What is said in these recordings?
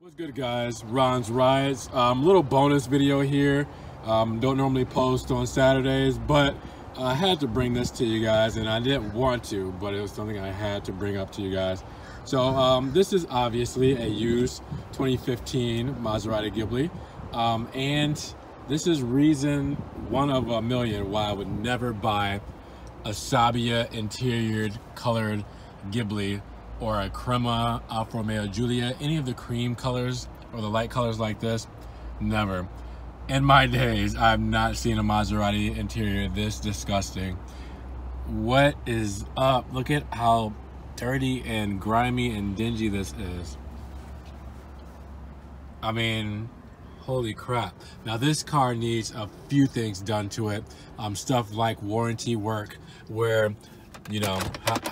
What's good, guys? Ron's Rides. Little bonus video here. Don't normally post on Saturdays, but I had to bring this to you guys, and I didn't want to, but it was something I had to bring up to you guys. So this is obviously a used 2015 Maserati Ghibli, and this is reason one of a million why I would never buy a Sabbia interior colored Ghibli or a Crema, Alfa Romeo Giulia, any of the cream colors or the light colors like this. Never. In my days, I've not seen a Maserati interior this disgusting. What is up? Look at how dirty and grimy and dingy this is. I mean, holy crap. Now this car needs a few things done to it. Stuff like warranty work, where you know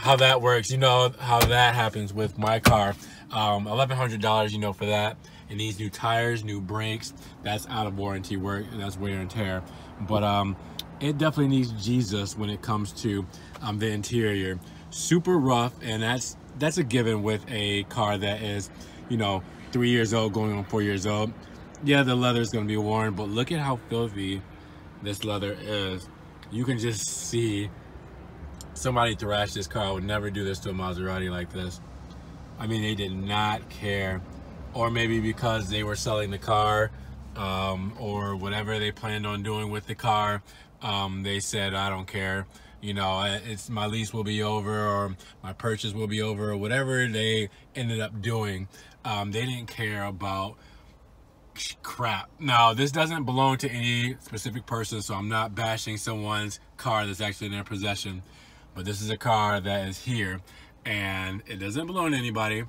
how that works. You know how that happens with my car. $1,100, you know, for that. It needs new tires, new brakes. That's out of warranty work, and that's wear and tear. But it definitely needs Jesus when it comes to the interior. Super rough, and that's a given with a car that is, you know, 3 years old going on 4 years old. Yeah, the leather is going to be worn, but look at how filthy this leather is. You can just see somebody thrashed this car. I would never do this to a Maserati like this. I mean, they did not care. Or maybe because they were selling the car, or whatever they planned on doing with the car, they said, I don't care. You know, it's my lease will be over, or my purchase will be over, or whatever they ended up doing. They didn't care about crap. Now, this doesn't belong to any specific person, so I'm not bashing someone's car that's actually in their possession. But this is a car that is here, and it doesn't belong to anybody.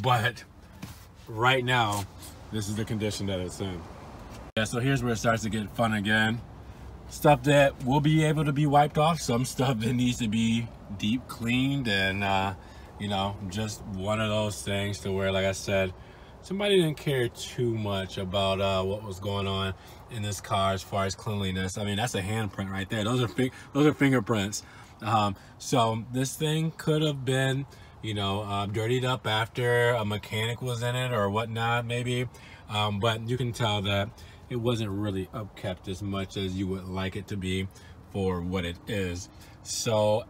But right now, this is the condition that it's in. Yeah, so here's where it starts to get fun again. Stuff that will be able to be wiped off, some stuff that needs to be deep cleaned, and you know, just one of those things to where, like I said, somebody didn't care too much about what was going on in this car as far as cleanliness. I mean, that's a handprint right there. Those are fingerprints. So this thing could have been, you know, dirtied up after a mechanic was in it or whatnot, maybe. But you can tell that it wasn't really upkept as much as you would like it to be for what it is. So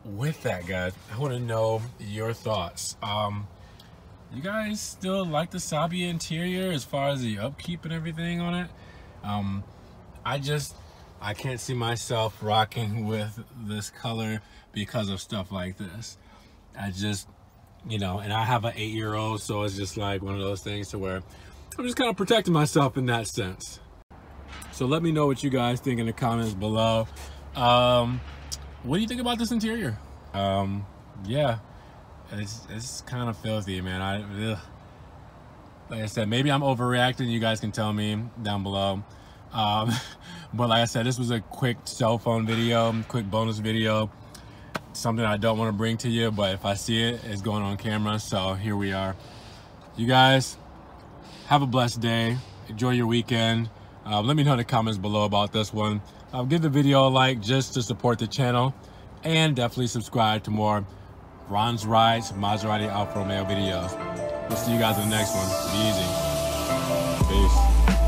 with that, guys, I want to know your thoughts. You guys still like the Sabbia interior as far as the upkeep and everything on it? I can't see myself rocking with this color because of stuff like this. You know, and I have an 8-year-old, so it's just like one of those things to where I'm just kind of protecting myself in that sense. So let me know what you guys think in the comments below. What do you think about this interior? Yeah, it's kind of filthy, man. Like I said, maybe I'm overreacting. You guys can tell me down below. But like I said, this was a quick cell phone video, quick bonus video. Something I don't want to bring to you, but if I see it, it's going on camera. So here we are. You guys have a blessed day. Enjoy your weekend. Let me know in the comments below about this one. Give the video a like just to support the channel, and definitely subscribe to more Ron's Rides Maserati Alfa Romeo videos. We'll see you guys in the next one. Be easy. Peace.